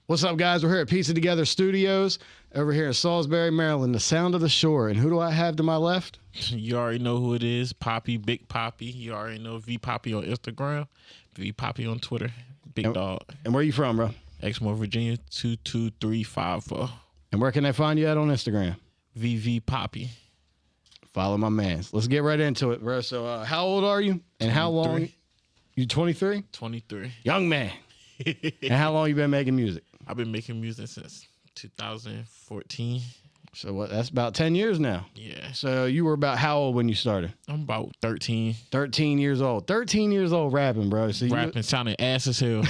What's up, guys? We're here at Pizza Together Studios over here in Salisbury, Maryland, the sound of the shore. And who do I have to my left? You already know who it is. Poppy, Big Poppy. You already know V Poppy on Instagram, V Poppy on Twitter. Big dog. And where you from, bro? Exmoor, Virginia, 22354. And where can they find you at on Instagram? VV Poppy. Follow my mans. Let's get right into it, bro. So how old are you? And 23. How long? You 23? 23. Young man. And how long you been making music? I've been making music since 2014. So what? That's about 10 years now. Yeah. So you were about how old when you started? I'm about 13. 13 years old. 13 years old rapping, bro. So rapping, sounding ass as hell.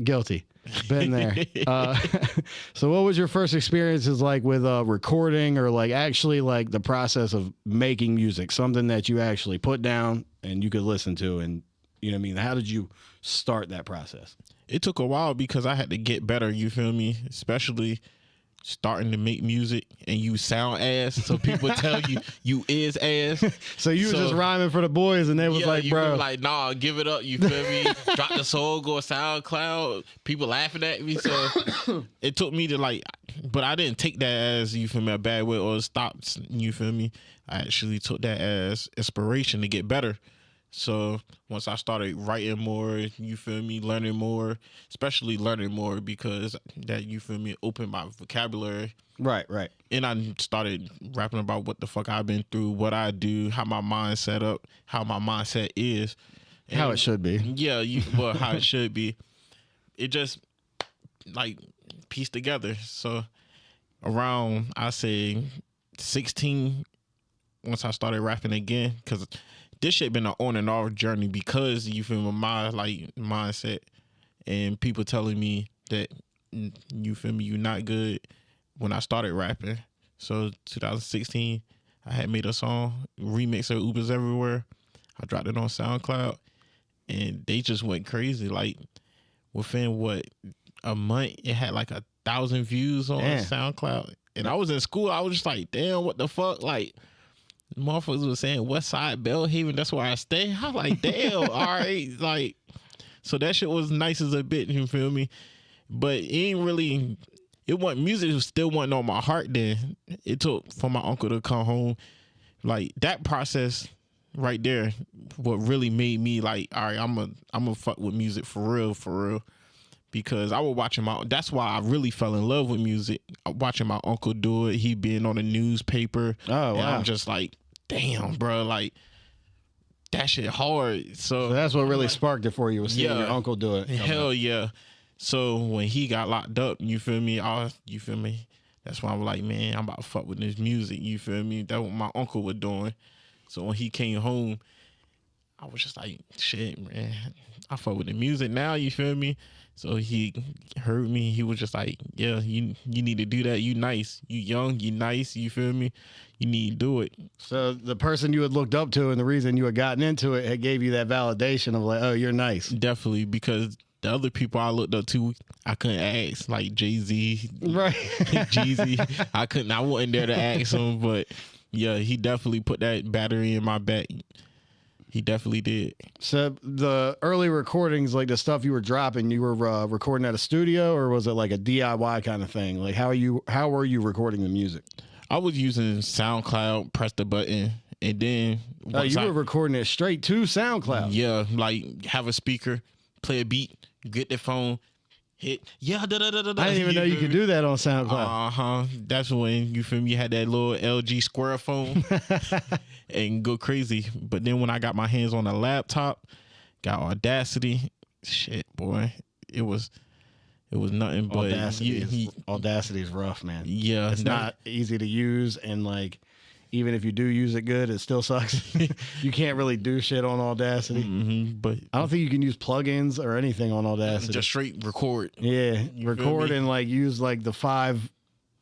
Guilty. Been there. So what was your first experiences like with recording or like actually like the process of making music? Something that you actually put down and you could listen to, and you know what I mean? How did you start that process? It took a while because I had to get better, you feel me? Especially starting to make music and you sound ass, so people tell you is ass. So you was just rhyming for the boys and they was like, bro. Like, nah, give it up, you feel me? Drop the soul, go SoundCloud. People laughing at me, so it took me to like, but I didn't take that as, you feel me, a bad way or stop, you feel me? I actually took that as inspiration to get better. So once I started writing more, you feel me, learning more, especially learning more because that, you feel me, opened my vocabulary. Right. And I started rapping about what the fuck I've been through, what I do, how my mind's set up, how my mindset is. And how it should be. Yeah, how it should be. It just like pieced together. So around, I say 16, once I started rapping again, because this shit been an on and off journey because you feel me, my like mindset and people telling me that, you feel me, you not good when I started rapping. So 2016, I had made a song, remix of Ubers Everywhere. I dropped it on SoundCloud and they just went crazy. Like within a month, it had like 1,000 views on SoundCloud. And I was in school, I was just like, damn, what the fuck? Like, motherfuckers was saying West Side, Bellhaven, that's where I stay. I was like, damn, all right. Like, so that shit was nice as a bit, you feel me? But it ain't really, music still wasn't on my heart then. It took for my uncle to come home. Like, that process right there, what really made me like, all right, I'm gonna fuck with music for real. Because I was watching that's why I really fell in love with music. Watching my uncle do it, he being on the newspaper. Oh, wow. And I'm just like, damn, bro, like, that shit hard. So that's what really sparked it for you, was seeing your uncle do it. Hell yeah. So when he got locked up, you feel me? That's why I'm like, man, I'm about to fuck with this music, you feel me? That's what my uncle was doing. So when he came home, I was just like, shit, man, I fuck with the music now, you feel me? So he heard me. He was just like, yeah, you need to do that. You nice. You young. You nice. You feel me? You need to do it. So the person you had looked up to and the reason you had gotten into it had gave you that validation of like, oh, you're nice. Definitely, because the other people I looked up to, I couldn't ask, like Jay-Z, right? Jeezy. I wasn't there to ask him, but yeah, he definitely put that battery in my back. He definitely did. So the early recordings, like the stuff you were dropping, you were recording at a studio, or was it like a DIY kind of thing? Like how were you recording the music? I was using SoundCloud, press the button, and then you were recording it straight to SoundCloud. Yeah, like have a speaker, play a beat, get the phone, hit I didn't even know you could do that on SoundCloud. That's when, you feel me, you had that little LG Square phone and go crazy. But then when I got my hands on a laptop, got Audacity, shit, boy, it was nothing but Audacity is rough, man. Yeah, it's not easy to use, and like even if you do use it good, it still sucks. You can't really do shit on Audacity. But I don't think you can use plugins or anything on Audacity. Just straight record. Yeah, record and like use like the 5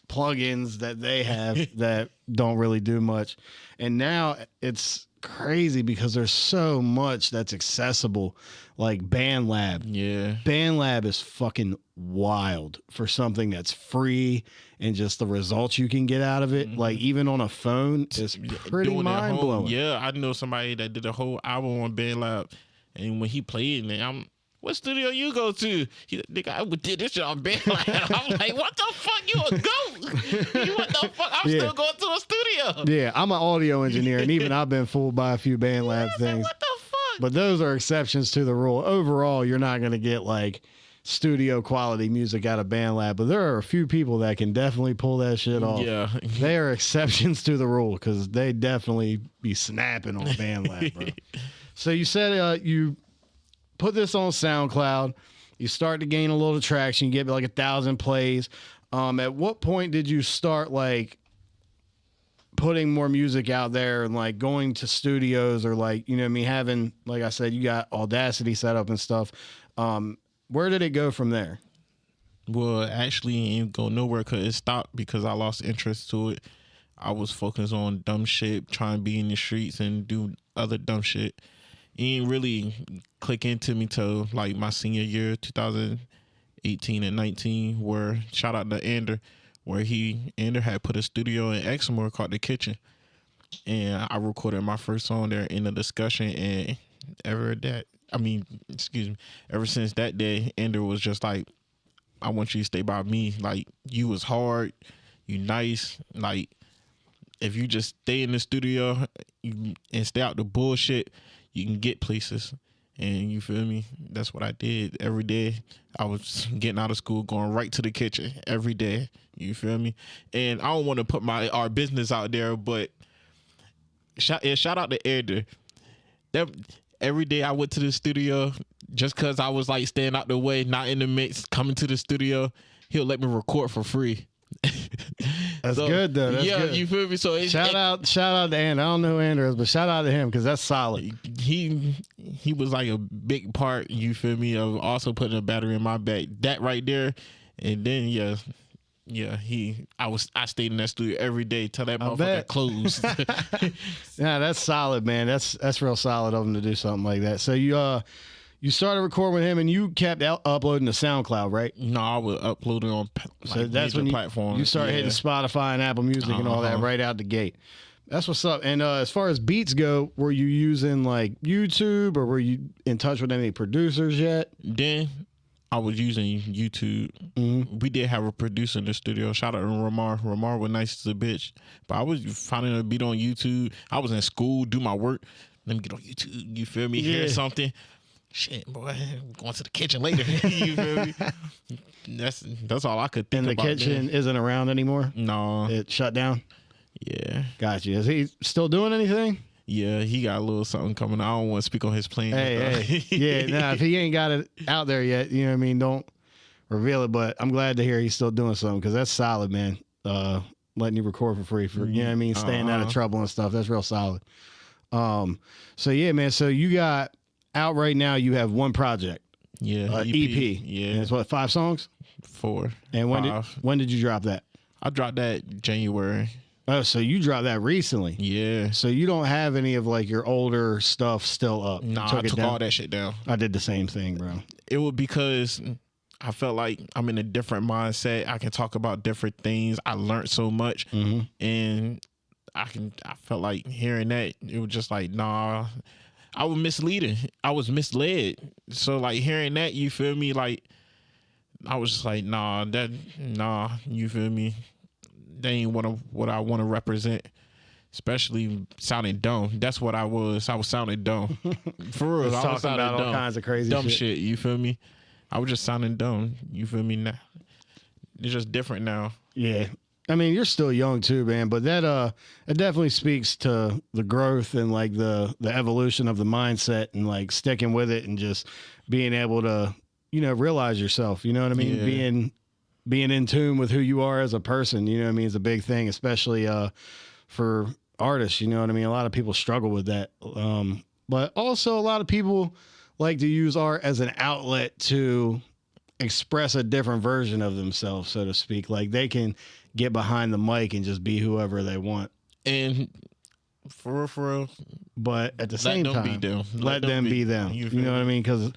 plugins that they have that don't really do much. And now it's crazy because there's so much that's accessible, like BandLab. Yeah, BandLab is fucking wild for something that's free and just the results you can get out of it. Like even on a phone, it's pretty mind blowing. Yeah, I know somebody that did a whole album on BandLab, and when he played it, what studio you go to? He like, nigga, I did this shit on BandLab. I'm like, what the fuck? You a goat? What the fuck? I'm still going to a studio. Yeah, I'm an audio engineer, and even I've been fooled by a few BandLab things. What the fuck? But those are exceptions to the rule. Overall, you're not going to get like studio quality music out of BandLab, but there are a few people that can definitely pull that shit off. Yeah. They are exceptions to the rule because they definitely be snapping on BandLab, bro. So you said you put this on SoundCloud. You start to gain a little traction. You get like 1,000 plays. At what point did you start like putting more music out there and like going to studios or like, you know what I mean, having, like I said, you got Audacity set up and stuff. Where did it go from there? Well, actually, it didn't go nowhere because it stopped because I lost interest to it. I was focused on dumb shit, trying to be in the streets and do other dumb shit. It didn't really click into me till like my senior year, 2018 and 19, where shout out to Ander, where Ander had put a studio in Exmoor called The Kitchen. And I recorded my first song there in the discussion, and ever since that day, Ander was just like, I want you to stay by me. Like, you was hard, you nice. Like, if you just stay in the studio and stay out the bullshit, you can get places. And you feel me? That's what I did every day. I was getting out of school, going right to the kitchen every day. You feel me? And I don't want to put our business out there, but shout out to Ander. Every day I went to the studio just because I was like staying out the way, not in the mix, coming to the studio. He'll let me record for free. That's good though. That's good. You feel me? So shout out to Ander. I don't know who Ander is, but shout out to him because that's solid. He was like a big part. You feel me? Of also putting a battery in my back. That right there, and then I stayed in that studio every day till that motherfucker closed. Yeah, that's solid, man. That's real solid of him to do something like that. So you started recording with him, and you kept uploading to SoundCloud, right? No, I would upload it on so that's when platforms. You started hitting Spotify and Apple Music and all that right out the gate. That's what's up. And as far as beats go, were you using like YouTube, or were you in touch with any producers yet? Then I was using YouTube. Mm-hmm. We did have a producer in the studio. Shout out to Ramar. Ramar was nice as a bitch. But I was finding a beat on YouTube. I was in school, do my work. Let me get on YouTube. You feel me? Hear something. Shit, boy, I'm going to the kitchen later. You feel me? That's all I could think about. And the kitchen isn't around anymore? No. It shut down? Yeah. Gotcha. Is he still doing anything? Yeah, he got a little something coming. I don't want to speak on his plans. Hey. Yeah, nah, if he ain't got it out there yet, you know what I mean, don't reveal it. But I'm glad to hear he's still doing something because that's solid, man. Letting you record for free, you know what I mean, staying out of trouble and stuff. That's real solid. So, yeah, man, so you got out right now, you have one project. Yeah. EP. Yeah. And it's what, 5 songs? 4. And when did you drop that? I dropped that January. Oh, so you dropped that recently? Yeah. So you don't have any of like your older stuff still up? Nah, I took all that shit down. I did the same thing, bro. It was because I felt like I'm in a different mindset. I can talk about different things. I learned so much, and I felt like hearing that, it was just like, nah, I was misleading. I was misled. So like hearing that, you feel me? Like I was just like, nah, you feel me? They ain't what I want to represent, especially sounding dumb. That's what I was. I was sounding dumb. For real. I was talking about all kinds of crazy dumb shit. You feel me? I was just sounding dumb. You feel me? Now it's just different now. Yeah. I mean, you're still young too, man, but that it definitely speaks to the growth and like the evolution of the mindset and like sticking with it and just being able to, you know, realize yourself, you know what I mean? Yeah. Being in tune with who you are as a person, you know what I mean, is a big thing, especially for artists, you know what I mean? A lot of people struggle with that. But also a lot of people like to use art as an outlet to express a different version of themselves, so to speak. Like they can get behind the mic and just be whoever they want. And for real. But at the same time, let them be them. You know what I mean? Because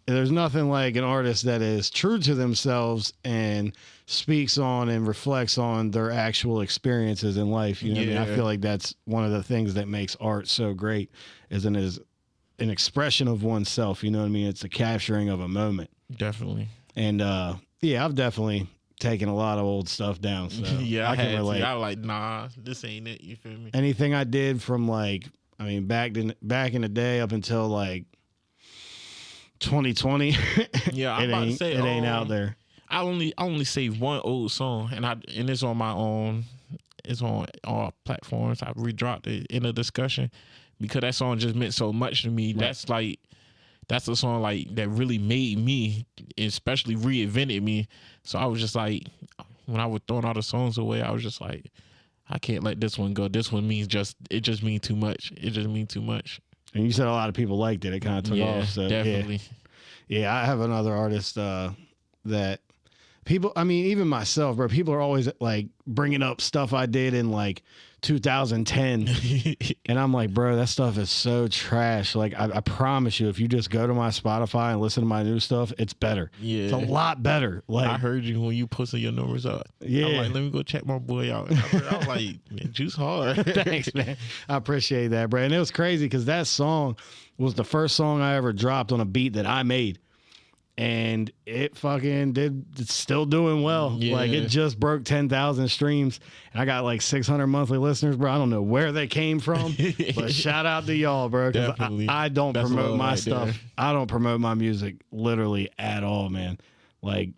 there's nothing like an artist that is true to themselves and speaks on and reflects on their actual experiences in life. You know what I mean? I feel like that's one of the things that makes art so great, isn't it? an expression of oneself. You know what I mean? It's a capturing of a moment. Definitely. And yeah, I've definitely taken a lot of old stuff down. So yeah, I can relate. I was like, nah, this ain't it. You feel me? Anything I did from like, I mean, back in the day up until like 2020, yeah, I'm about to say it ain't out there. I only saved one old song, and it's on my own. It's on all platforms. I redropped it in a discussion because that song just meant so much to me. Right. That's a song like that really made me, especially reinvented me. So I was just like, when I was throwing all the songs away, I was just like, I can't let this one go. This one means it just means too much. It just means too much. And you said a lot of people liked it. It kind of took off. So definitely. Yeah, I have another artist that people, I mean, even myself, bro, people are always like bringing up stuff I did in like 2010. And I'm like, bro, that stuff is so trash. Like, I promise you, if you just go to my Spotify and listen to my new stuff, it's better. Yeah. It's a lot better. Like, I heard you when you posted your numbers up. Yeah. I'm like, let me go check my boy out. And I was like, man, Juice hard. Thanks, man. I appreciate that, bro. And it was crazy because that song was the first song I ever dropped on a beat that I made. And it fucking it's still doing well. Yeah. Like, it just broke 10,000 streams. And I got like 600 monthly listeners, bro. I don't know where they came from, but shout out to y'all, bro. Because I don't promote my stuff. There. I don't promote my music literally at all, man. Like,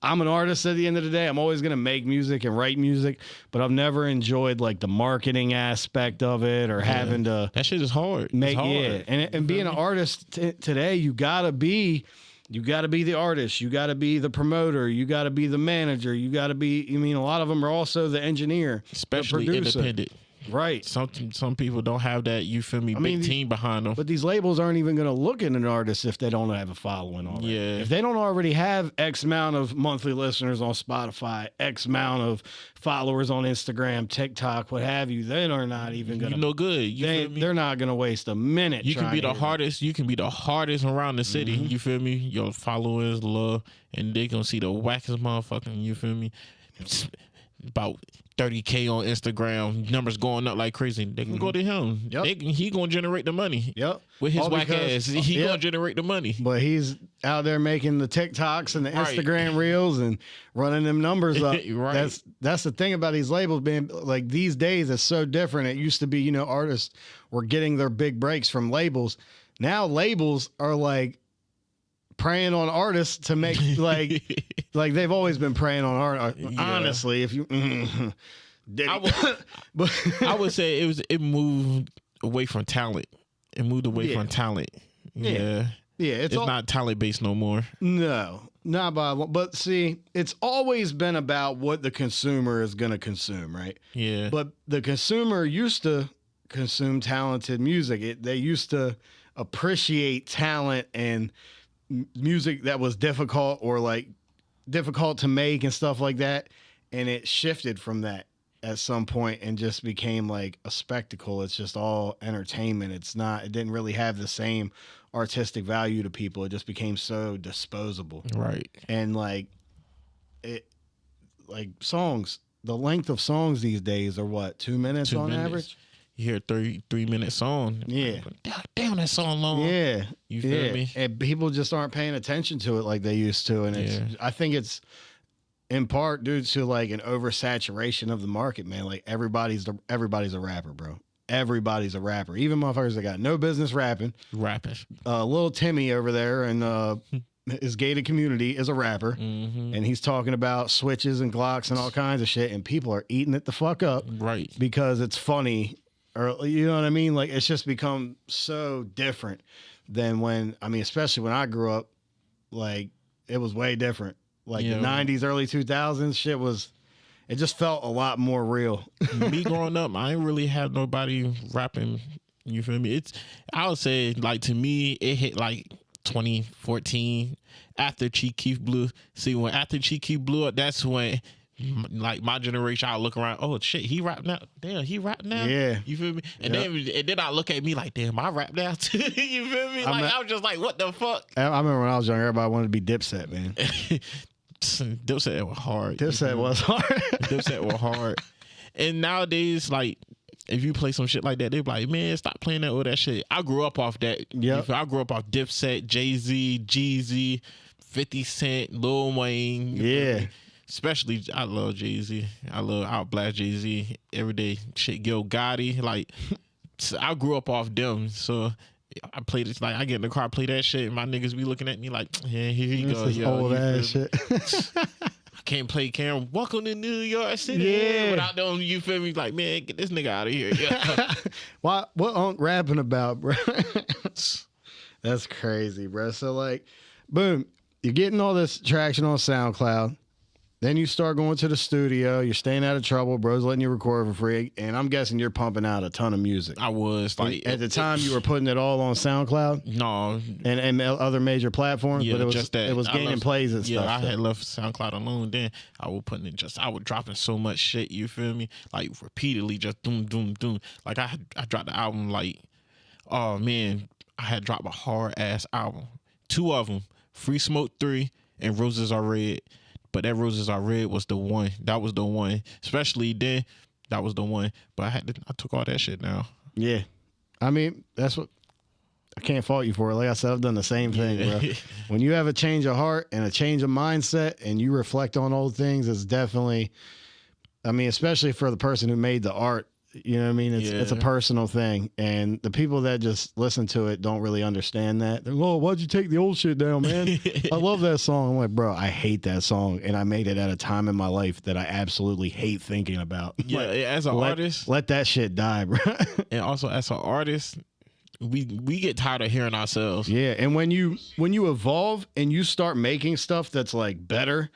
I'm an artist at the end of the day. I'm always going to make music and write music, but I've never enjoyed like the marketing aspect of it or having to. That shit is hard. Make, it's hard. Yeah. And being an artist today, you got to be the artist. You got to be the promoter. You got to be the manager. You got to be, I mean, a lot of them are also the engineer, especially the producer. Independent. Right. Some people don't have that, you feel me, big team behind them. But these labels aren't even going to look at an artist if they don't have a following already. Yeah. If they don't already have X amount of monthly listeners on Spotify, X amount of followers on Instagram, TikTok, what have you, they are not even going to. You know good. They're not going to waste a minute. You can be the hardest. You can be the hardest around the city. Mm-hmm. You feel me? Your followers love, and they going to see the wackest motherfucking, you feel me? About 30K on Instagram, numbers going up like crazy. They can go to him. Yep. He gonna generate the money. Yep. With his whack ass, he gonna generate the money. But he's out there making the TikToks and the Instagram reels and running them numbers up. Right. That's the thing about these labels being like these days. It's so different. It used to be, you know, artists were getting their big breaks from labels. Now labels are like preying on artists to make like they've always been preying on art. Honestly, if you I would say it moved away from talent. It moved away from talent. Yeah. It's not talent based no more. No, not by one. But see, it's always been about what the consumer is going to consume, right? Yeah. But the consumer used to consume talented music. They used to appreciate talent and music that was difficult or like difficult to make and stuff like that. And it shifted from that at some point and just became like a spectacle. It's just all entertainment. It didn't really have the same artistic value to people. It just became so disposable. Right. And like songs, the length of songs these days are what, 2 minutes on average? You hear a 3-minute song. Yeah. Damn, that song long. Yeah. You feel me? And people just aren't paying attention to it like they used to. And I think it's in part due to like an oversaturation of the market, man. Like everybody's a rapper, bro. Everybody's a rapper. Even motherfuckers that got no business rapping. Little Timmy over there in his gated community is a rapper. Mm-hmm. And he's talking about switches and Glocks and all kinds of shit. And people are eating it the fuck up. Right. Because it's funny. Or, you know what I mean? Like, it's just become so different than especially when I grew up, like, it was way different. Like, the 90s, early 2000s shit it just felt a lot more real. Me growing up, I ain't really have nobody rapping, you feel me? I would say, like, to me, it hit, like, 2014, after Chief Keef blew. See, after Chief Keef blew up, that's when... like my generation, I look around. Oh shit, he rap now. Damn, he rap now. Yeah, you feel me? And then I look at me like, damn, I rap now too. You feel me? Like I was just like, what the fuck? I remember when I was younger, everybody wanted to be Dipset, man. Dipset was hard. Dipset was hard. Dipset was hard. And nowadays, like if you play some shit like that, they be like, man, stop playing that or that shit. I grew up off that. Yeah. I grew up off Dipset, Jay-Z, Jeezy, 50 Cent, Lil Wayne. Yeah. Especially, I love Jay-Z. I'll blast Jay-Z every day. Shit, Gil Gotti. Like, I grew up off them. So I played it, like, I get in the car, play that shit, and my niggas be looking at me like, yeah, here you go. This old ass shit. I can't play Cameron. Welcome to New York City. Yeah. Without them, you feel me? Like, man, get this nigga out of here. Yeah. What Unc rapping about, bro? That's crazy, bro. So like, boom, you're getting all this traction on SoundCloud. Then you start going to the studio. You're staying out of trouble. Bro's letting you record for free. And I'm guessing you're pumping out a ton of music. I was like, at the time, you were putting it all on SoundCloud. No, and other major platforms. Yeah, but it was just that. it was gaining plays and stuff. Yeah, I had left SoundCloud alone. Then I was putting it I was dropping so much shit. You feel me? Like repeatedly, just doom, doom, doom. Like I dropped the album. Like, oh man, I had dropped a hard ass album. 2 of them, Free Smoke 3 and Roses Are Red. But that Roses Are Red was the one. That was the one. Especially then, that was the one. But I took all that shit down. Yeah. I mean, that's what I can't fault you for it. Like I said, I've done the same thing, bro. When you have a change of heart and a change of mindset and you reflect on old things, it's definitely, I mean, especially for the person who made the art, you know what I mean? It's a personal thing. And the people that just listen to it don't really understand that. They're like, oh, why'd you take the old shit down, man? I love that song. I'm like, bro, I hate that song. And I made it at a time in my life that I absolutely hate thinking about. Yeah, like, as an artist. Let that shit die, bro. And also as an artist, we get tired of hearing ourselves. Yeah. And when you evolve and you start making stuff that's like better,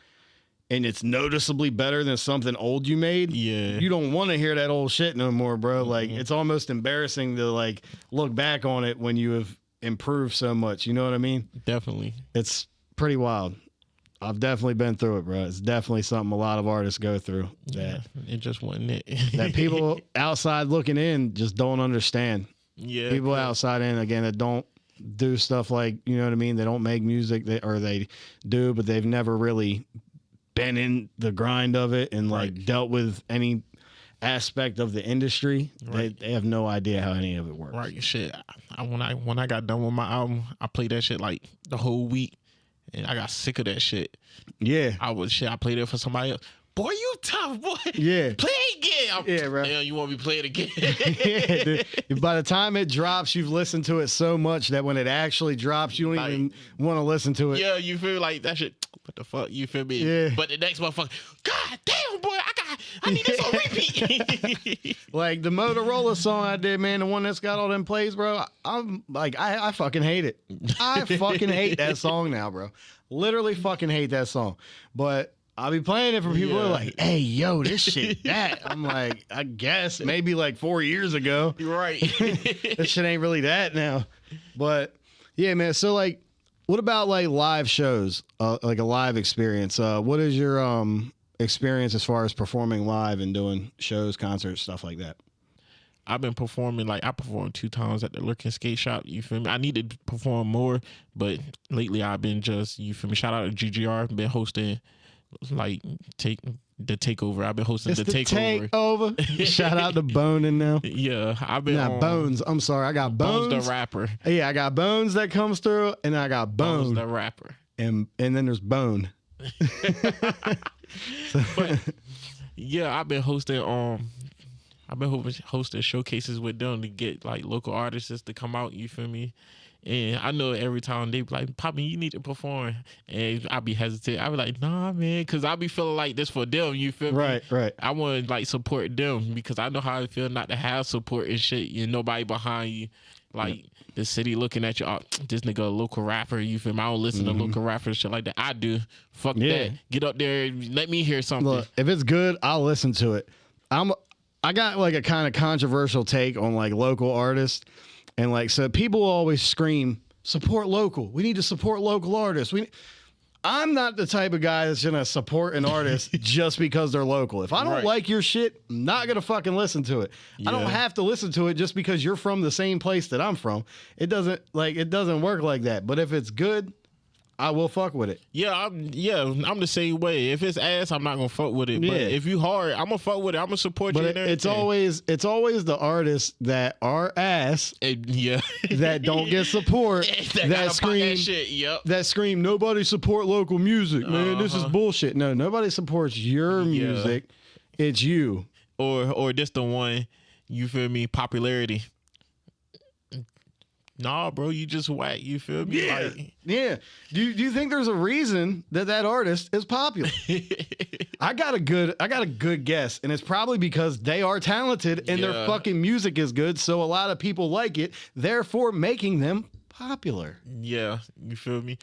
and it's noticeably better than something old you made, yeah, you don't want to hear that old shit no more, bro. Like, it's almost embarrassing to like look back on it when you have improved so much. You know what I mean? Definitely. It's pretty wild. I've definitely been through it, bro. It's definitely something a lot of artists go through. That it just wasn't it. that people outside looking in just don't understand. Yeah, people outside in, again, that don't do stuff like, you know what I mean? They don't make music, or they do, but they've never really been in the grind of it and like dealt with any aspect of the industry. They have no idea how any of it works. Right, shit. When I got done with my album, I played that shit like the whole week, and I got sick of that shit. Yeah, I played it for somebody else. Boy, you tough, boy. Yeah, play again. Yeah, bro. Damn, you want me to play it again? Yeah, dude. By the time it drops, you've listened to it so much that when it actually drops, you don't even want to listen to it. Yeah, you feel like that shit. What the fuck? You feel me? Yeah. But the next motherfucker, God damn, boy, I need this on repeat. Like the Motorola song I did, man, the one that's got all them plays, bro. I'm like, I fucking hate it. I fucking hate that song now, bro. Literally fucking hate that song. But I'll be playing it for people who are like, hey, yo, this shit, that. I'm like, I guess maybe like 4 years ago. You're right. This shit ain't really that now. But yeah, man. So like, what about like live shows, like a live experience? What is your experience as far as performing live and doing shows, concerts, stuff like that? I've been performing, like I performed 2 times at the Lurking Skate Shop. You feel me? I need to perform more, but lately I've been just, you feel me? Shout out to GGR. Been hosting like the takeover. I've been hosting the takeover. Shout out to Bonin now. Yeah, I've been Bones. I'm sorry, I got Bones the rapper. Yeah, I got Bones that comes through, and I got Bone the rapper, and then there's Bone. But yeah, I've been hosting hosting showcases with them to get like local artists to come out. You feel me? And I know every time they be like, Papi, you need to perform. And I be hesitant. I be like, nah, man, because I be feeling like this for them. You feel me? Right. I want to like support them because I know how I feel not to have support and shit. You know, nobody behind you. Like the city looking at you, oh, this nigga a local rapper. You feel me? I don't listen to local rappers, shit like that. I do. Fuck that. Get up there and let me hear something. Look, if it's good, I'll listen to it. I got like a kind of controversial take on like local artists. And like, so people always scream, support local. We need to support local artists. I'm not the type of guy that's going to support an artist just because they're local. If I don't like your shit, I'm not going to fucking listen to it. Yeah. I don't have to listen to it just because you're from the same place that I'm from. It doesn't work like that. But if it's good, I will fuck with it. I'm the same way. If it's ass, I'm not gonna fuck with it. Yeah. But if you hard, I'm gonna fuck with it. I'm gonna support you. But it's always the artists that are ass that don't get support that scream that shit. Yep. That scream nobody support local music, man. This is bullshit. No, nobody supports your music. It's you. Or just the one, you feel me, popularity. Nah, bro, you just whack. You feel me? Yeah, like, yeah. Do you think there's a reason that artist is popular? I got a good guess, and it's probably because they are talented and their fucking music is good, so a lot of people like it, therefore making them popular. Yeah, you feel me?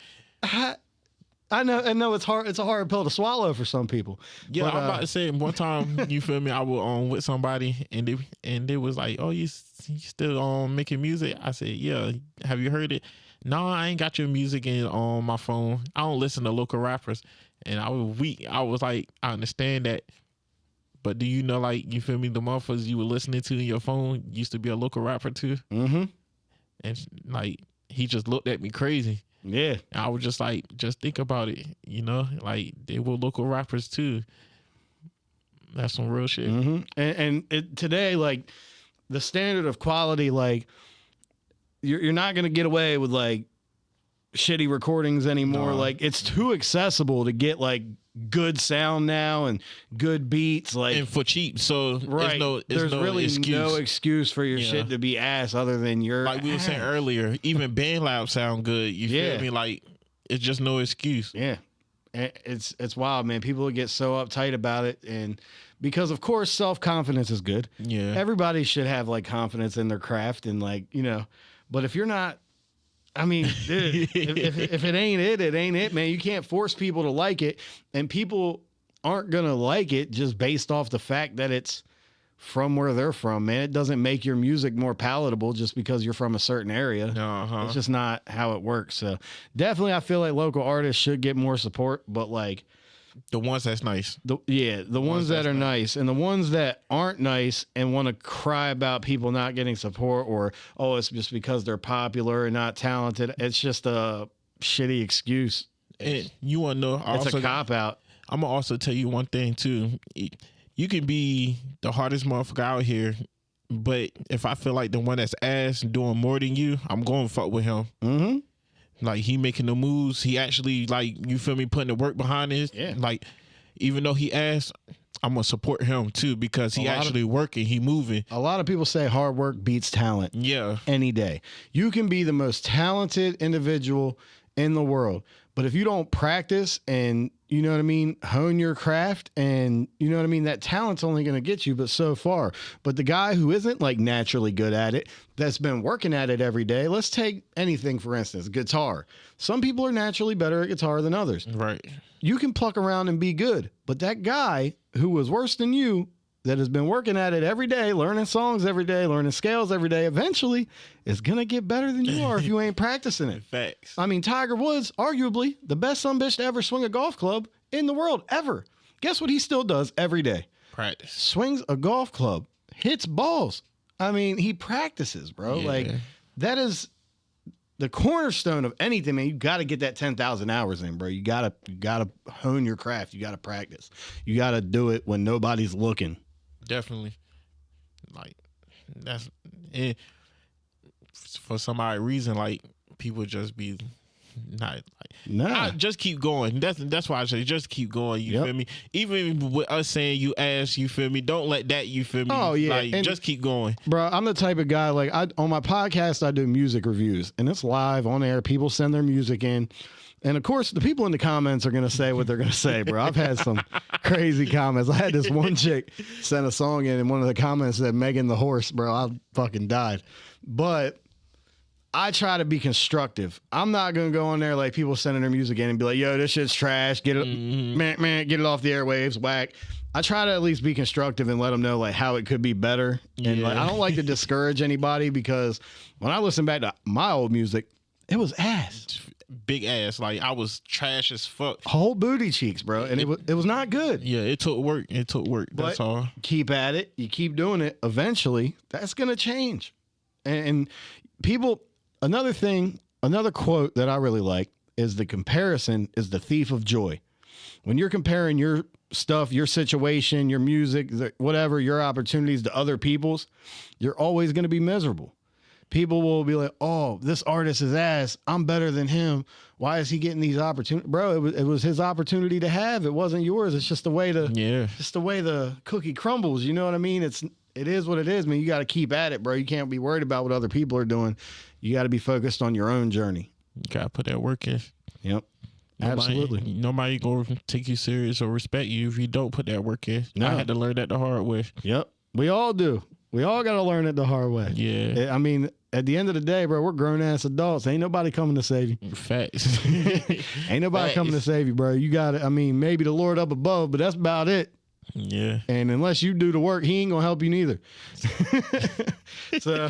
I know it's hard. It's a hard pill to swallow for some people. Yeah, but, I'm about to say one time, you feel me? I was with somebody and they was like, "Oh, you still making music?" I said, "Yeah." Have you heard it? No, I ain't got your music on my phone. I don't listen to local rappers. And I was weak. I was like, I understand that, but do you know, like, you feel me? The motherfuckers you were listening to in your phone used to be a local rapper too. Mm-hmm. And like, he just looked at me crazy. Yeah. And I was just like, just think about it, you know, like they were local rappers too. That's some real shit. Mm-hmm. And today, like, the standard of quality, like, you're not gonna get away with like shitty recordings anymore. No. Like, it's too accessible to get like good sound now and good beats, like, and for cheap. So right, there's no really excuse. No excuse for your shit to be ass other than your like we were saying earlier. Even BandLab sound good. You feel me? Like, it's just no excuse. Yeah, it's wild, man. People get so uptight about it, and because of course self-confidence is good. Yeah, everybody should have like confidence in their craft, and like, you know, but if you're not, I mean, dude, if it ain't it, it ain't it, man. You can't force people to like it, and people aren't gonna like it just based off the fact that it's from where they're from, man. It doesn't make your music more palatable just because you're from a certain area. It's just not how it works. So definitely, I feel like local artists should get more support, but like the ones that's nice. The ones that are nice, and the ones that aren't nice and want to cry about people not getting support, or, oh, it's just because they're popular and not talented. It's just a shitty excuse. And you want to know, it's a cop out. I'm going to also tell you one thing too. You can be the hardest motherfucker out here, but if I feel like the one that's ass doing more than you, I'm going to fuck with him. Mm-hmm. Like, he making the moves. He actually, like, you feel me, putting the work behind his. Yeah. Like, even though he asked, I'm going to support him, too, because he actually working. He moving. A lot of people say hard work beats talent. Yeah. Any day. You can be the most talented individual in the world, but if you don't practice and, you know what I mean, hone your craft, and, you know what I mean, that talent's only going to get you but so far. But the guy who isn't like naturally good at it, that's been working at it every day, let's take anything, for instance, guitar. Some people are naturally better at guitar than others. Right. You can pluck around and be good, but that guy who was worse than you, that has been working at it every day, learning songs every day, learning scales every day, eventually is going to get better than you are if you ain't practicing it. Facts. I mean, Tiger Woods, arguably the best sumbitch to ever swing a golf club in the world, ever. Guess what he still does every day? Practice. Swings a golf club, hits balls. I mean, he practices, bro. Yeah. Like, that is the cornerstone of anything, man. You got to get that 10,000 hours in, bro. You got to hone your craft. You got to practice. You got to do it when nobody's looking. Definitely. Like, that's it. For some odd reason, like, people just be not like, just keep going. That's why I say just keep going. You feel me? Even with us saying you ass, you feel me? Don't let that, you feel me? Oh yeah, like, and just keep going, bro. I'm the type of guy, like, on my podcast I do music reviews, and it's live on air. People send their music in. And of course, the people in the comments are going to say what they're going to say, bro. I've had some crazy comments. I had this one chick send a song in, and one of the comments said, Megan the horse, bro. I fucking died. But I try to be constructive. I'm not going to go on there like people sending their music in and be like, yo, this shit's trash. Get it, man, get it off the airwaves, whack. I try to at least be constructive and let them know like how it could be better. And like, I don't like to discourage anybody, because when I listen back to my old music, it was ass. Big ass. Like, I was trash as fuck. Whole booty cheeks, bro. And it was not good. Yeah, it took work. That's but all. Keep at it. You keep doing it. Eventually, that's going to change. And people, another quote that I really like is the comparison is the thief of joy. When you're comparing your stuff, your situation, your music, whatever, your opportunities to other people's, you're always going to be miserable. People will be like, "Oh, this artist is ass. I'm better than him. Why is he getting these opportunities?" Bro, it was his opportunity to have. It wasn't yours. It's just the way the cookie crumbles. You know what I mean? It is what it is, man. You got to keep at it, bro. You can't be worried about what other people are doing. You got to be focused on your own journey. You got to put that work in. Yep. Absolutely. Nobody going to take you serious or respect you if you don't put that work in. No. I had to learn that the hard way. Yep. We all do. We all got to learn it the hard way. Yeah. I mean, at the end of the day, bro, we're grown-ass adults. Ain't nobody coming to save you. Facts. Ain't nobody coming to save you, bro. You got to, I mean, maybe the Lord up above, but that's about it. Yeah. And unless you do the work, he ain't going to help you neither. So,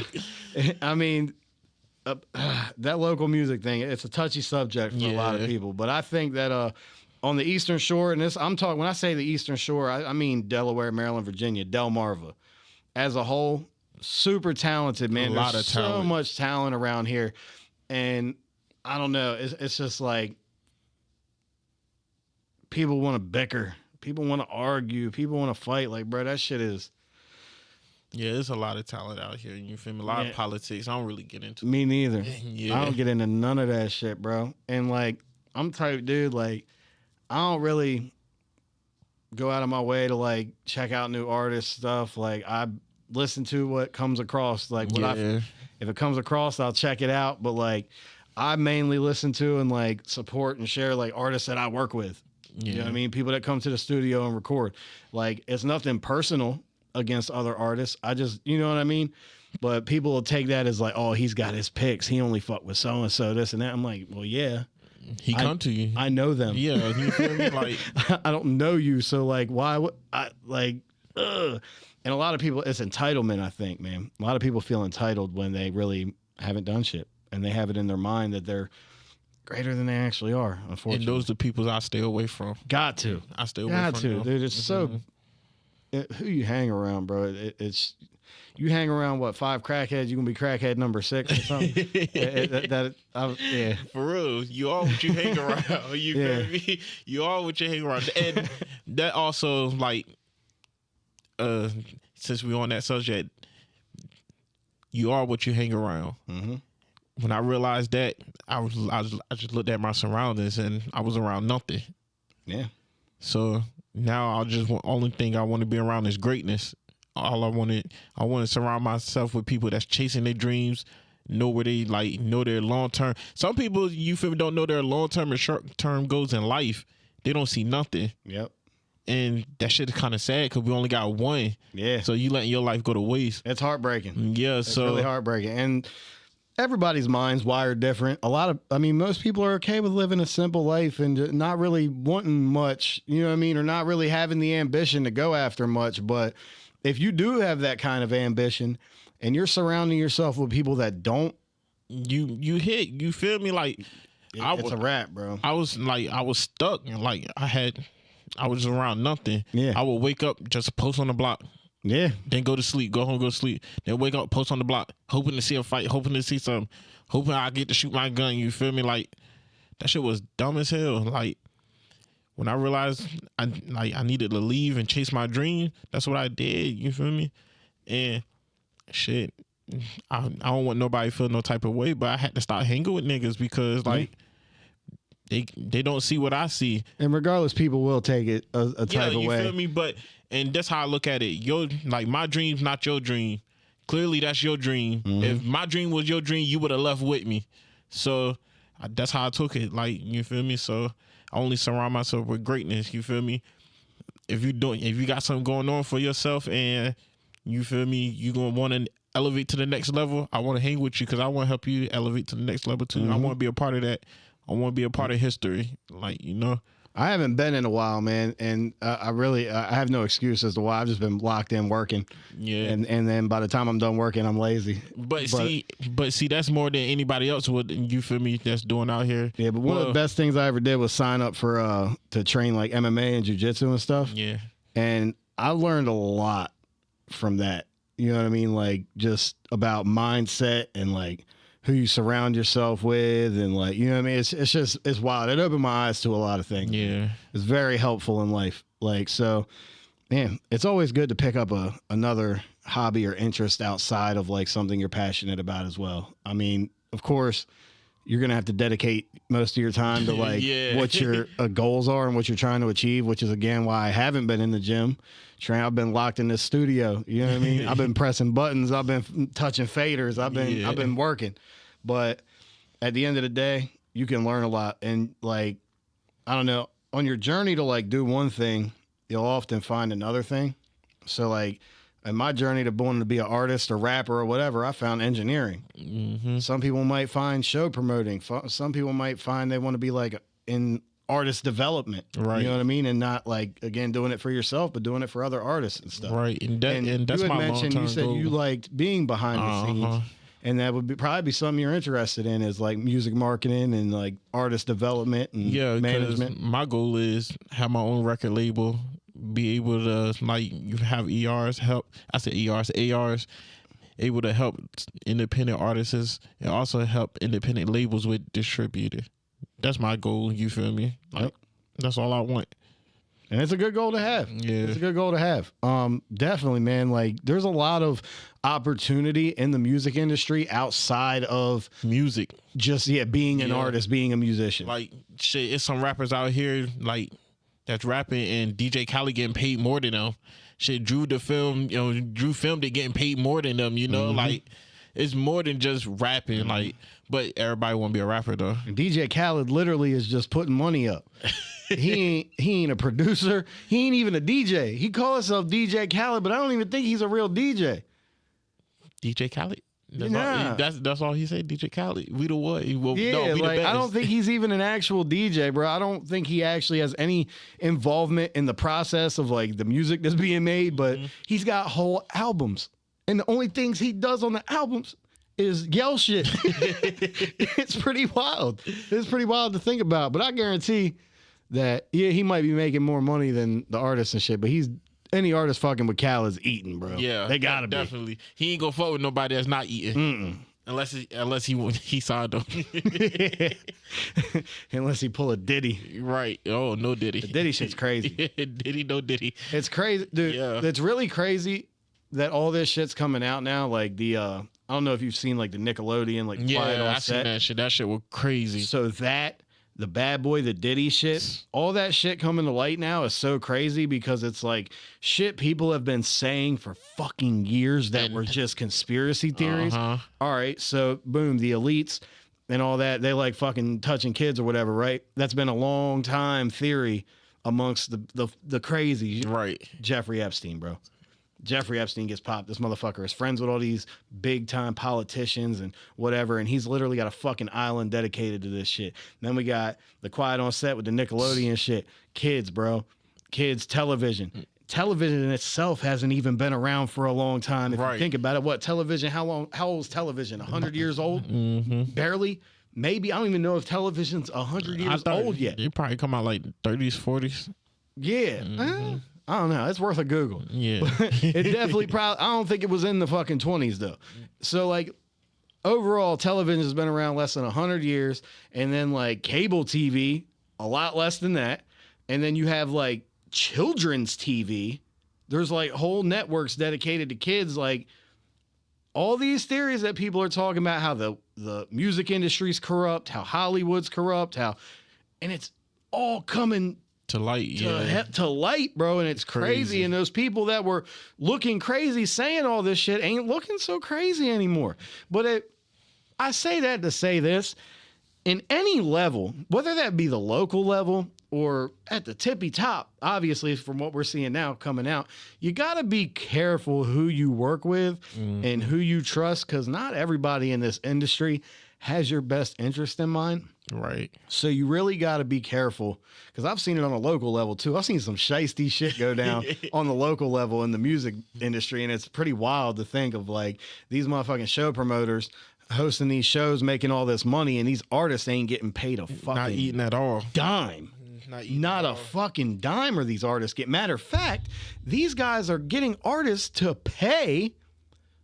I mean, that local music thing, it's a touchy subject for a lot of people. But I think that on the Eastern Shore, and I'm talking, when I say the Eastern Shore, I mean Delaware, Maryland, Virginia, Delmarva. As a whole, super talented, man. There's so much talent around here. And I don't know, it's just like people want to bicker. People want to argue. People want to fight. Like, bro, that shit is. Yeah, there's a lot of talent out here. You feel me? A lot of politics. I don't really get into. Me neither. Yeah. I don't get into none of that shit, bro. And like, I'm the type dude, like, I don't really go out of my way to like check out new artist stuff. Like, I listen to what comes across. Like, if it comes across, I'll check it out. But like, I mainly listen to and like support and share like artists that I work with. Yeah. You know what I mean? People that come to the studio and record. Like, it's nothing personal against other artists. I just, you know what I mean? But people will take that as like, oh, he's got his picks. He only fuck with so-and-so, this and that. I'm like, well, yeah. He come to you. I know them. Yeah. You feel me? Like, I don't know you. So like, why would I like, ugh. And a lot of people, it's entitlement, I think, man. A lot of people feel entitled when they really haven't done shit. And they have it in their mind that they're greater than they actually are, unfortunately. And those are the people I stay away from. Got to. I stay away from them. Dude. It's so... who you hang around, bro? It's... You hang around, what, 5 crackheads, you're going to be crackhead number 6 or something? Yeah. For real. You are what you hang around. You feel me? You are what you hang around. And that also, like... since we're on that subject, you are what you hang around. Mm-hmm. When I realized that, I just looked at my surroundings and I was around nothing. Yeah. So now only thing I want to be around is greatness. All I want to surround myself with people that's chasing their dreams, know where they know their long term. Some people, you feel me, don't know their long term and short term goals in life. They don't see nothing. Yep. And that shit is kind of sad because we only got one. Yeah. So you letting your life go to waste. It's heartbreaking. Yeah. It's really heartbreaking. And everybody's mind's wired different. Most people are okay with living a simple life and not really wanting much, you know what I mean? Or not really having the ambition to go after much. But if you do have that kind of ambition and you're surrounding yourself with people that don't, you feel me? Like, it's a wrap, bro. I was stuck. Like, I was around nothing. Yeah. I would wake up, just post on the block. Yeah. Then go to sleep, go home, go to sleep. Then wake up, post on the block, hoping to see a fight, hoping to see something, hoping I get to shoot my gun. You feel me? Like, that shit was dumb as hell. Like, when I realized I needed to leave and chase my dream, that's what I did. You feel me? And shit, I don't want nobody to feel no type of way, but I had to start hanging with niggas because like they don't see what I see. And regardless, people will take it a type of way. You feel me? And that's how I look at it. My dream's not your dream. Clearly, that's your dream. Mm-hmm. If my dream was your dream, you would have left with me. So that's how I took it. Like, you feel me? So I only surround myself with greatness. You feel me? If you got something going on for yourself and you feel me, you gonna want to elevate to the next level, I want to hang with you because I want to help you elevate to the next level too. Mm-hmm. I want to be a part of that. I want to be a part of history. Like, you know. I haven't been in a while, man, and I have no excuse as to why. I've just been locked in working. Yeah. And then by the time I'm done working, I'm lazy. But see, that's more than anybody else would, you feel me, that's doing out here. Yeah, but one of the best things I ever did was sign up for to train like MMA and jiu-jitsu and stuff. Yeah. And I learned a lot from that. You know what I mean? Like, just about mindset and like who you surround yourself with, and like, you know what I mean? It's wild. It opened my eyes to a lot of things. Yeah. It's very helpful in life. Like, so, man, it's always good to pick up another hobby or interest outside of like something you're passionate about as well. I mean, of course, you're going to have to dedicate most of your time to like what your goals are and what you're trying to achieve, which is again why I haven't been in the gym. I've been locked in this studio. You know what I mean? I've been pressing buttons. I've been touching faders. I've been working. But at the end of the day, you can learn a lot. And like, I don't know, on your journey to like do one thing, you'll often find another thing. So like in my journey to wanting to be an artist or rapper or whatever, I found engineering. Mm-hmm. Some people might find show promoting. Some people might find they want to be like in artist development, right? You know what I mean? And not like, again, doing it for yourself, but doing it for other artists and stuff. Right. And that's you had my mentioned, you said goal. you liked being behind the scenes. And that would probably be something you're interested in, is like music marketing and like artist development and management. My goal is have my own record label, be able to like you have ERs help. I said ARs, able to help independent artists and also help independent labels with distributor. That's my goal. You feel me? Like, that's all I want. And it's a good goal to have. Yeah. It's a good goal to have. Definitely, man. Like, there's a lot of opportunity in the music industry outside of music. Just, being an artist, being a musician. Like, shit, it's some rappers out here, like, that's rapping and DJ Khaled getting paid more than them. Shit, Drew filmed it getting paid more than them, you know? Mm-hmm. Like, it's more than just rapping, like, but everybody want to be a rapper, though. And DJ Khaled literally is just putting money up. He ain't a producer. He ain't even a DJ. He calls himself DJ Khaled, but I don't even think he's a real DJ. DJ Khaled? That's all he said, DJ Khaled. We the what? Well, yeah, no, we like, the best. I don't think he's even an actual DJ, bro. I don't think he actually has any involvement in the process of like the music that's being made, but he's got whole albums. And the only things he does on the albums is yell shit. It's pretty wild. It's pretty wild to think about. But I guarantee that, he might be making more money than the artists and shit, but any artist fucking with Khaled's eating, bro. Yeah. They gotta be. Definitely. He ain't gonna fuck with nobody that's not eating. Unless he signed them. Unless he pull a Diddy. Right. Oh, no Diddy. The Diddy shit's crazy. Diddy, no Diddy. It's crazy. Dude, it's really crazy that all this shit's coming out now. Like the I don't know if you've seen like the Nickelodeon, like I seen that shit. That shit was crazy. So the Bad Boy, the Diddy shit, all that shit coming to light now is so crazy because it's like shit people have been saying for fucking years that were just conspiracy theories. All right, so boom, the elites and all that, they like fucking touching kids or whatever, right? That's been a long time theory amongst the crazy. Right. Jeffrey Epstein, bro. Jeffrey Epstein gets popped. This motherfucker is friends with all these big time politicians and whatever, and he's literally got a fucking island dedicated to this shit. And then we got the Quiet on Set with the Nickelodeon shit. Kids, bro. Kids, television. Television in itself hasn't even been around for a long time. If you think about it, what television? How old is television? 100 years old? Barely. Maybe. I don't even know if television's 100 years old yet. It probably come out like 30s, 40s. Yeah. I don't know. It's worth a Google. Yeah. It definitely probably, I don't think it was in the fucking 20s though. So like overall television has been around less than 100 years. And then like cable TV, a lot less than that. And then you have like children's TV. There's like whole networks dedicated to kids. Like all these theories that people are talking about, how the music industry's corrupt, how Hollywood's corrupt, and it's all coming to light, to light, bro, and it's crazy. And those people that were looking crazy saying all this shit ain't looking so crazy anymore. But I say that to say this, in any level, whether that be the local level or at the tippy top, obviously from what we're seeing now coming out, you got to be careful who you work with and who you trust, because not everybody in this industry has your best interest in mind. Right. So you really got to be careful, because I've seen it on a local level too. I've seen some shiesty shit go down on the local level in the music industry, and it's pretty wild to think of like these motherfucking show promoters hosting these shows, making all this money, and these artists ain't getting paid a fucking not eating at all dime. Not a fucking dime are these artists get. Matter of fact, these guys are getting artists to pay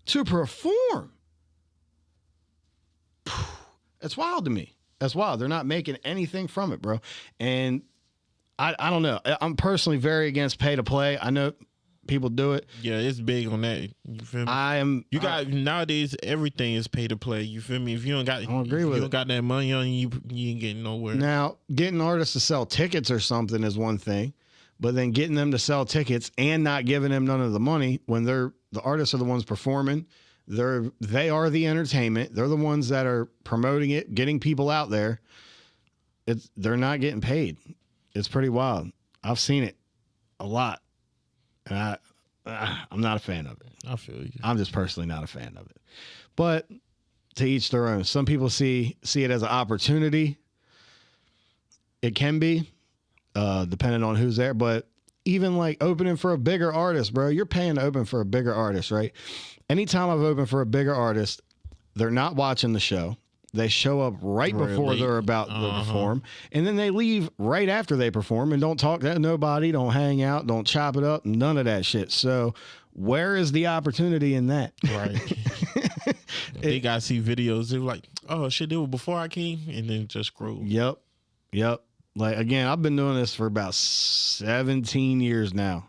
to perform. It's wild to me. That's wild. They're not making anything from it, bro. And I don't know. I'm personally very against pay to play. I know people do it. Yeah, it's big on that. You feel me? Nowadays everything is pay to play. You feel me? If you don't got, I don't agree with you don't got that money on you, you ain't getting nowhere. Now, getting artists to sell tickets or something is one thing, but then getting them to sell tickets and not giving them none of the money when the artists are the ones performing. They are the entertainment. They're the ones that are promoting it, getting people out there. They're not getting paid. It's pretty wild. I've seen it a lot. And I'm not a fan of it. I feel you. I'm just personally not a fan of it. But to each their own. Some people see it as an opportunity. It can be, depending on who's there. But even like opening for a bigger artist, bro, you're paying to open for a bigger artist, right? Anytime I've opened for a bigger artist, they're not watching the show. They show up right before they're about to perform, and then they leave right after they perform and don't talk to nobody, don't hang out, don't chop it up, none of that shit. So where is the opportunity in that? Right. They got to see videos. They're like, oh, shit, they were before I came, and then just scroll. Yep. Like, again, I've been doing this for about 17 years now,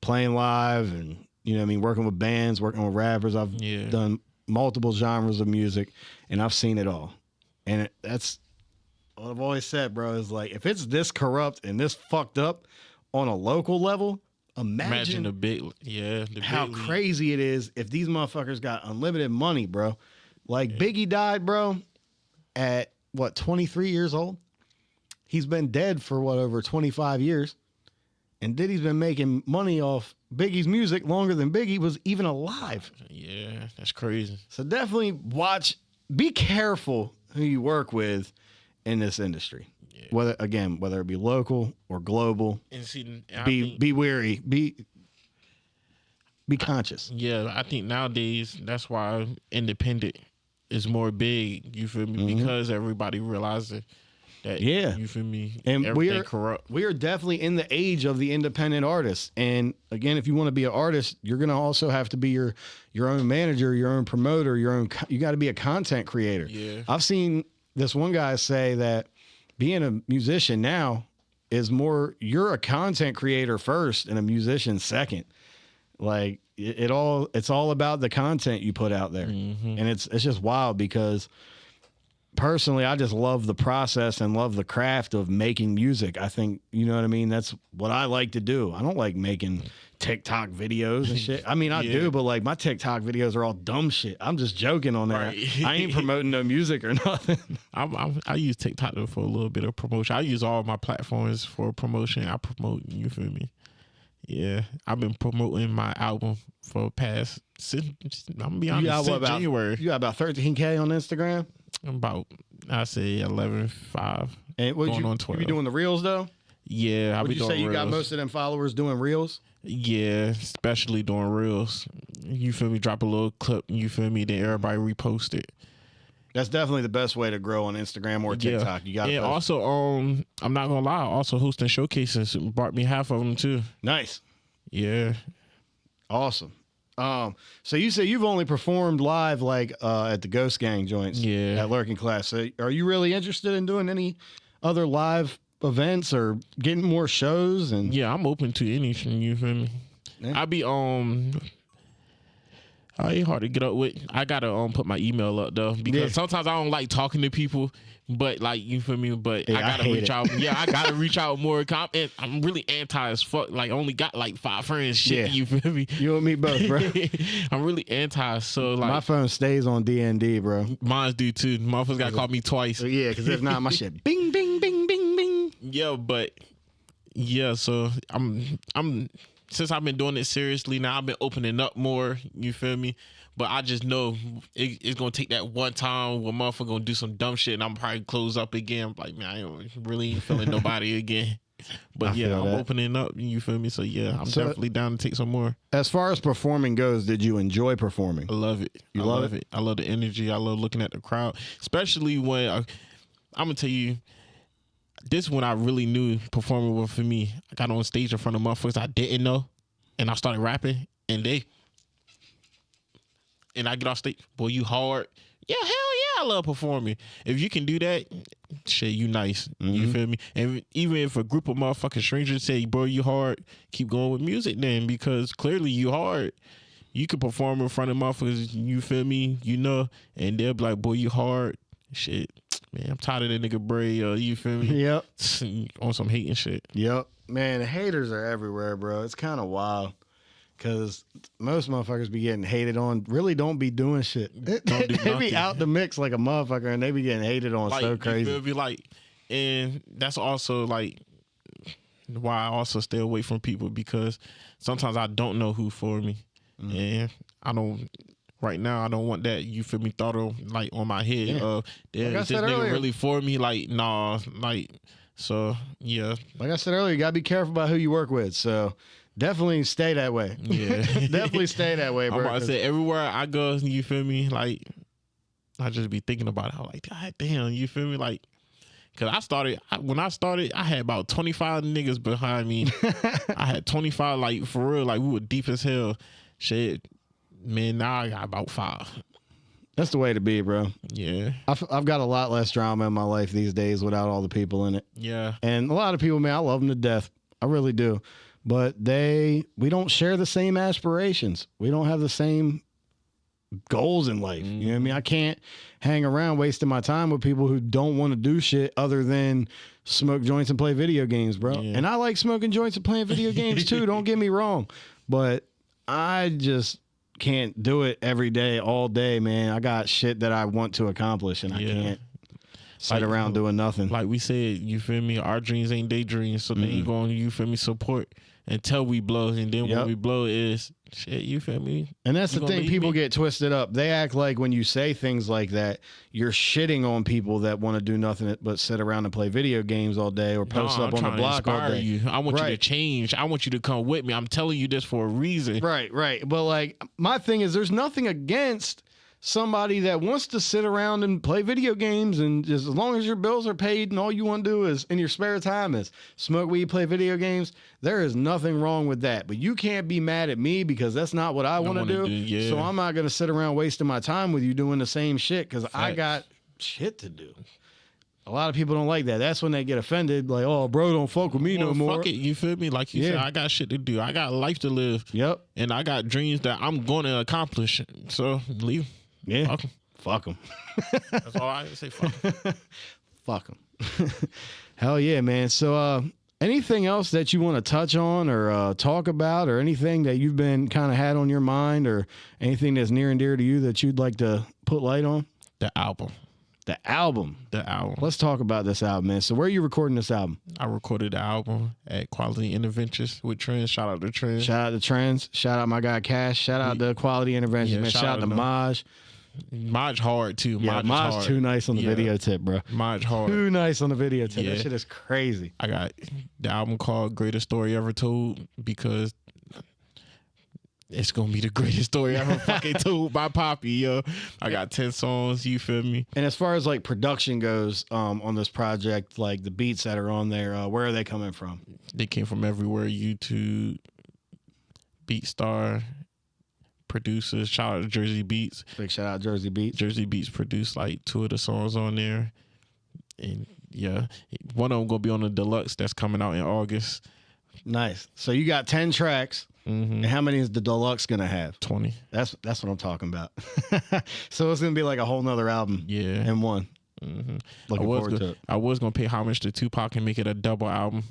playing live and, you know what I mean, working with bands, working with rappers. I've done multiple genres of music, and I've seen it all. And that's what I've always said, bro, is like, if it's this corrupt and this fucked up on a local level, imagine how crazy it is if these motherfuckers got unlimited money, bro. Like, Biggie died, bro, at, 23 years old? He's been dead for, over 25 years. And Diddy's been making money off Biggie's music longer than Biggie was even alive. Yeah, that's crazy. So definitely be careful who you work with in this industry. Yeah. Whether it be local or global, and see, be wary, be conscious. I think nowadays that's why independent is more big. You feel me? Mm-hmm. Because everybody realizes that, you feel me? And corrupt. We are definitely in the age of the independent artist. And again, if you want to be an artist, you're going to also have to be your own manager, your own promoter, you got to be a content creator. Yeah. I've seen this one guy say that being a musician now is more, you're a content creator first and a musician second. Like it's all about the content you put out there. Mm-hmm. And it's just wild because personally, I just love the process and love the craft of making music. I think, you know what I mean? That's what I like to do. I don't like making TikTok videos and shit. I mean, I do, but like my TikTok videos are all dumb shit. I'm just joking on that. Right. I ain't promoting no music or nothing. I use TikTok for a little bit of promotion. I use all my platforms for promotion. I promote, you feel me? Yeah, I've been promoting my album for past, I'm going to be honest, since January. You got about 13K on Instagram? About, I say 11.5. And what going on 12. You be doing the reels though? Yeah, Would you say you got most of them followers doing reels? Yeah, especially doing reels. You feel me? Drop a little clip. You feel me? Then everybody repost it. That's definitely the best way to grow on Instagram or TikTok. You got. And also, I'm not gonna lie. Also hosting showcases brought me half of them too. Nice. Yeah. Awesome. So you say you've only performed live like at the Ghost Gang joints, at Lurking Class. So are you really interested in doing any other live events or getting more shows? And yeah, I'm open to anything. You feel me? Yeah. I be ain't hard to get up with. I gotta put my email up though because sometimes I don't like talking to people. But like, you feel me? But I gotta reach out. Yeah, I gotta reach out more. I'm really anti as fuck. Like, I only got like 5 friends. Shit, you feel me? You and me both, bro. I'm really anti. So like, my phone stays on DND, bro. Mine's do too. Motherfuckers gotta call me twice. Yeah, because if not, my shit, bing, bing, bing, bing, bing. Yeah, but yeah. So I'm since I've been doing it seriously now, I've been opening up more. You feel me? But I just know it's going to take that one time where motherfucker going to do some dumb shit and I'm probably close up again. Like, man, I ain't really feeling nobody again. But I'm opening up. You feel me? So, yeah, I'm definitely down to take some more. As far as performing goes, did you enjoy performing? I love it. You love it? I love the energy. I love looking at the crowd. Especially when, I'm going to tell you, this is when I really knew performing was for me. I got on stage in front of motherfuckers I didn't know. And I started rapping. And I get off stage, boy, you hard. Yeah, hell I love performing. If you can do that, shit, you nice. You feel me? And even if a group of motherfucking strangers say, bro, you hard, keep going with music then, because clearly you hard. You can perform in front of motherfuckers, you feel me? You know, and they'll be like, boy, you hard. Shit, man, I'm tired of that nigga Bray, you feel me? Yep. On some hating shit. Yep. Man, the haters are everywhere, bro. It's kind of wild. Because most motherfuckers be getting hated on, really don't be doing shit. They be out the mix like a motherfucker, and they be getting hated on like, so crazy. You feel me? Like, and that's also like why I also stay away from people, because sometimes I don't know who for me. And I don't, right now, I don't want that, you feel me, thought of like on my head of, damn, is this nigga really for me? Like, nah, like, so, yeah. Like I said earlier, you got to be careful about who you work with. So, definitely stay that way. Yeah. Definitely stay that way, bro. I'm about to say, everywhere I go, you feel me? Like, I just be thinking about it. I'm like, God damn, you feel me? Like, because when I started, I had about 25 niggas behind me. I had 25, like, for real, like, we were deep as hell. Shit, man, now I got about 5. That's the way to be, bro. Yeah. I've got a lot less drama in my life these days without all the people in it. Yeah. And a lot of people, man, I love them to death. I really do. But we don't share the same aspirations. We don't have the same goals in life. You know what I mean? I can't hang around wasting my time with people who don't want to do shit other than smoke joints and play video games, bro. Yeah. And I like smoking joints and playing video games too. Don't get me wrong. But I just can't do it every day, all day, man. I got shit that I want to accomplish, and I can't sit around doing nothing. Like we said, you feel me? Our dreams ain't their dreams, so they ain't going, you feel me, support until we blow. And then when we blow is shit, you feel me? And that's the thing, people get twisted up. They act like when you say things like that, you're shitting on people that want to do nothing but sit around and play video games all day or post up on the block all day. You. I want you to change. I want you to come with me. I'm telling you this for a reason. Right. But like, my thing is, there's nothing against somebody that wants to sit around and play video games, and just as long as your bills are paid and all you want to do is in your spare time is smoke weed, play video games, there is nothing wrong with that. But you can't be mad at me because that's not what I want to do. Yeah. So I'm not going to sit around wasting my time with you doing the same shit because I got shit to do. A lot of people don't like that. That's when they get offended, like, oh, bro, don't fuck with me no more. Fuck it, you feel me? Like you said, I got shit to do. I got life to live. Yep. And I got dreams that I'm going to accomplish. So leave. Yeah. Fuck them. That's all I say. Fuck them. Fuck them. Hell yeah, man. So anything else that you want to touch on or talk about, or anything that you've been kind of had on your mind, or anything that's near and dear to you that you'd like to put light on? The album. Let's talk about this album, man. So where are you recording this album? I recorded the album at Quality Interventions with Trends. Shout out to Trends. Shout out to Trends. Shout out my guy Cash. Shout out to Quality Interventions, man. Shout out to Maj. Maj hard too. Yeah, Maj too nice on the video tip, bro. Maj hard. Too nice on the video tip. That shit is crazy. I got the album called Greatest Story Ever Told because it's gonna be the greatest story ever fucking told by Papi, yo. I got 10 songs, you feel me? And as far as like production goes, on this project, like the beats that are on there, where are they coming from? They came from everywhere. YouTube, BeatStar, producers. Shout out to Jersey Beats. Big shout out Jersey Beats. Jersey Beats produced like 2 of the songs on there. And yeah, one of them gonna be on the deluxe that's coming out in August. Nice. So you got 10 tracks. And how many is the deluxe gonna have? 20. That's what I'm talking about. So it's gonna be like a whole nother album. Yeah. In one. Looking forward to it. I was gonna pay homage to Tupac and make it a double album.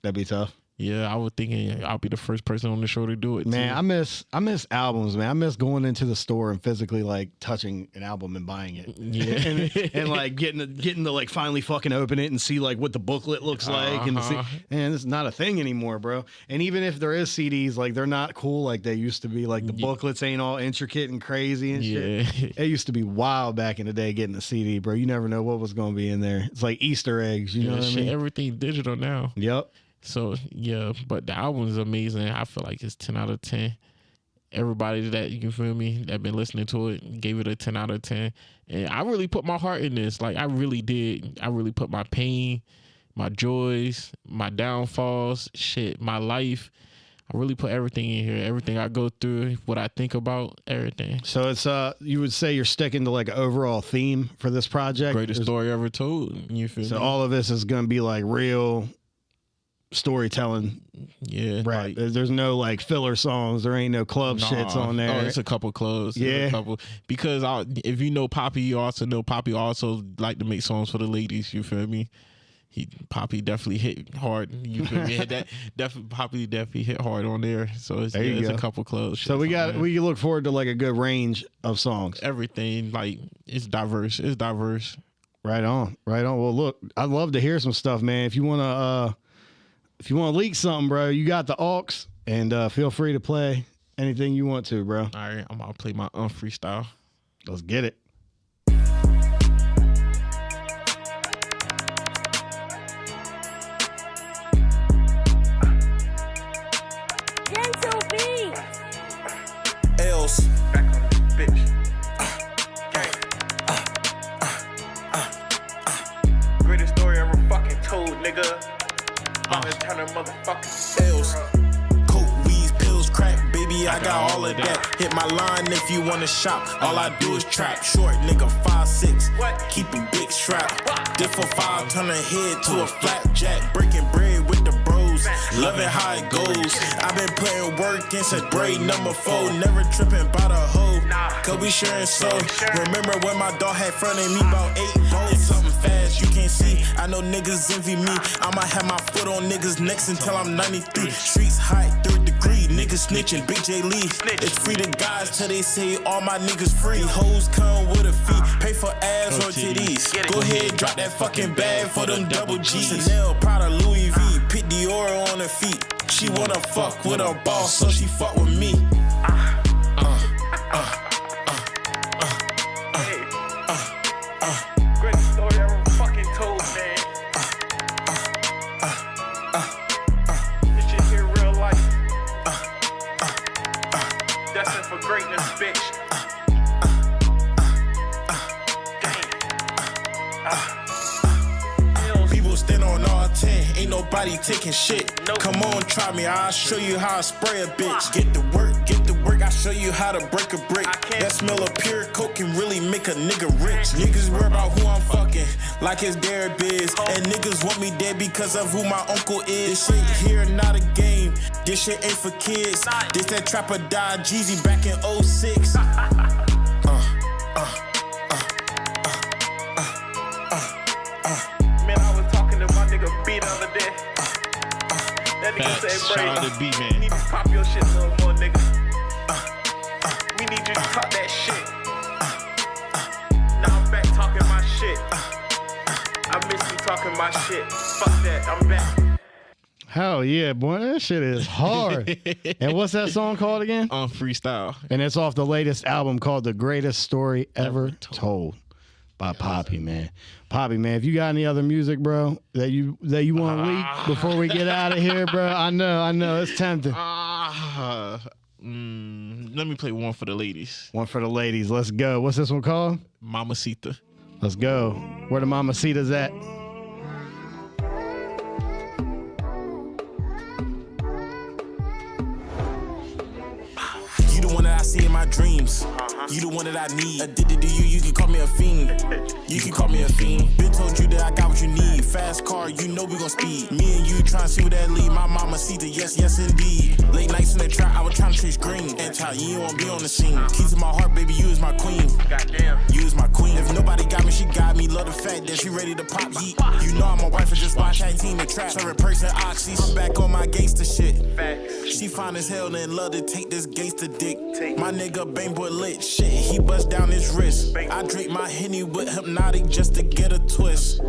That'd be tough. Yeah, I was thinking I'll be the first person on the show to do it. Man, too. I miss albums, man. I miss going into the store and physically like touching an album and buying it. Yeah, and like getting to like finally fucking open it and see like what the booklet looks like and see, man, it's not a thing anymore, bro. And even if there is CDs, like they're not cool like they used to be. Like the booklets ain't all intricate and crazy and shit. It used to be wild back in the day getting a CD, bro. You never know what was gonna be in there. It's like Easter eggs, you know what I mean? Everything digital now. Yep. So yeah, but the album is amazing. I feel like it's 10 out of 10. Everybody that, you feel me, that been listening to it gave it a 10 out of 10. And I really put my heart in this. Like I really did. I really put my pain, my joys, my downfalls, shit, my life. I really put everything in here. Everything I go through, what I think about, everything. So it's you would say you're sticking to like an overall theme for this project? Greatest story ever told. You feel so me? all of this is gonna be like real storytelling. Yeah. Right. There's no like filler songs. There ain't no club shits on there. Oh, it's a couple clubs. Yeah. A couple. Because if you know Papi, you also know Papi also like to make songs for the ladies. You feel me? Papi definitely hit hard. You feel me? Papi definitely hit hard on there. So it's a couple clubs. So we look forward to like a good range of songs. Everything, like, it's diverse. It's diverse. Right on. Well, look, I'd love to hear some stuff, man. If you wanna leak something, bro, you got the aux, and feel free to play anything you want to, bro. All right, I'm gonna play my freestyle. Let's get it. Else. Back on this bitch. Greatest story ever fucking told, nigga. Valentino motherfucking Else. Coke, weed, pills, crack, baby, I got all of that. Hit my line if you wanna shop. All I do is trap. Short nigga, 5'6". Keep a big strap. Dip for 5, turn a head to a flapjack. Breaking bread with the bros. Loving how it goes. I've been putting work in since grade number 4. Never tripping by the hoe. Cause we sharing so. Remember when my dog had fronted me about 8 volts? Something fast you can't see. I know niggas envy me. I'ma have my foot on niggas' necks until I'm 93. Streets high, 3rd degree. Niggas snitching, Big J Lee. It's free to guys till they say all my niggas free. Hoes come with a fee. Pay for ass or titties. Go ahead, drop that fucking bag for them double G's. Chanel, Prada, Louis V. Put Dior on her feet. She wanna fuck with a boss, so she fuck with me. Greatest story ever fucking told, man. This shit here real life. Destined for greatness, bitch. People stand on all 10, ain't nobody taking shit. Come on, try me, I'll show you how I spray a bitch. Get to work, I'll show you how to break a brick. That smell of pure coke can really make a nigga rich. Niggas worry about who I'm fucking, like it's their biz. And niggas want me dead because of who my uncle is. This shit here not a game, this shit ain't for kids. This that trapper died Jeezy back in 06. Man, I was talking to my nigga B the other day. That nigga said, Shout out to B, man. You need to pop your shit a little more, nigga. We need you to talk that shit. Now I'm back talking my shit. I miss you talking my shit. Fuck that, I'm back. Hell yeah, boy, that shit is hard. And what's that song called again? Freestyle. And it's off the latest album called The Greatest Story Ever Told by Papi, man. Papi, man, if you got any other music, bro, that you want to leak before we get out of here, bro, I know, it's tempting. Let me play one for the ladies. One for the ladies. Let's go. What's this one called? Mamacita. Let's go. Where the Mamacitas at? You the one that I see in my dreams. You the one that I need. Addicted to you, you can call me a fiend. You can call me a fiend. Been told you that I got what you need. Fast car, you know we gon' speed. Me and you tryna see what that lead. My mama see the yes indeed. Late nights in the trap, I was tryna chase green. And tell you won't be on the scene. Keys in my heart, baby, you is my queen. Goddamn, you is my queen. If nobody got me, she got me. Love the fact that she ready to pop heat. You know I'm a wife, and just watch that team the trap. Serving person oxy. I'm back on my gangster shit. She fine as hell and love to take this gangster dick. My nigga bang boy lit shit. He bust down his wrist. I drink my Henny with Hypnotic just to get a twist.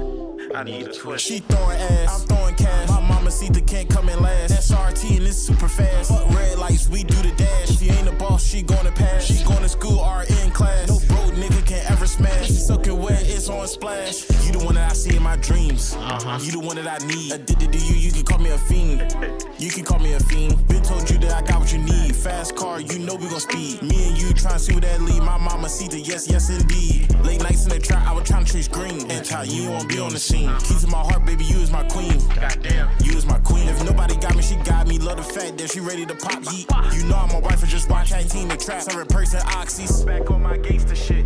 I need a twist. She throwing ass, I'm throwing cash. My mama see the can't come in last. SRT and it's super fast. Fuck red lights, we do the dash. She ain't a boss, she gonna pass. She going to school, RN class. No broke nigga can ever smash. Soaking wet, it's on splash. You the one that I see in my dreams. You the one that I need. Addicted to you, you can call me a fiend. You can call me a fiend. Been told you that I got what you need. Fast car, you know we gon' speed. Me and you tryna see what that lead. My mama see the yes indeed. Late nights in the trap, I was tryna chase green. And tell you won't be on the scene. Keys in my heart, baby, you is my queen. Goddamn, you is my queen. If nobody got me, she got me. Love love the fact that she ready to pop heat. You know I'm a wife and just watch canteen the trap. Serving person oxys. Back on my gangster shit.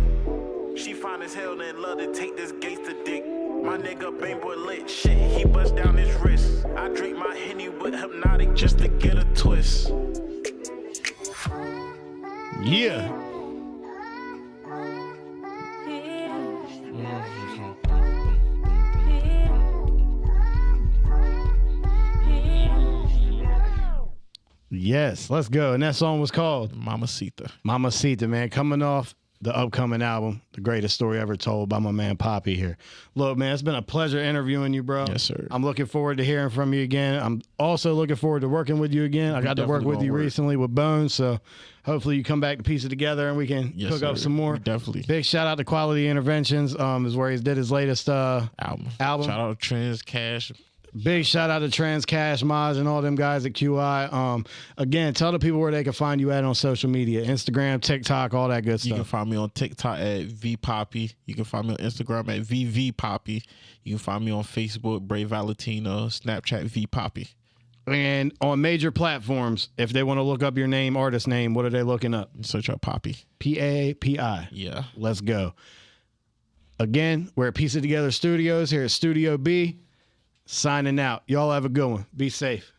She fine as hell and love to take this gangster dick. My nigga bang boy lit shit. He bust down his wrist. I drink my Henny with hypnotic just to get a twist. Yeah. Yes, let's go. And that song was called Mamacita. Mamacita, man. Coming off the upcoming album, The Greatest Story Ever Told, by my man Papi here. Look, man, it's been a pleasure interviewing you, bro. Yes, sir. I'm looking forward to hearing from you again. I'm also looking forward to working with you again. I got to work with you recently with Bones, so hopefully you come back to piece it together and we can cook up some more. Definitely. Big shout out to Quality Interventions, is where he did his latest album. Shout out to Trans Cash. Big shout out to Trans Cash, Maj, and all them guys at QI. Again, tell the people where they can find you at on social media, Instagram, TikTok, all that good stuff. You can find me on TikTok at VPoppy. You can find me on Instagram at VVPoppy. You can find me on Facebook, Brave Valentino, Snapchat, VPoppy. And on major platforms, if they want to look up your name, artist name, what are they looking up? Search up Papi. Papi. Yeah. Let's go. Again, we're at Piece It Together Studios here at Studio B. Signing out. Y'all have a good one. Be safe.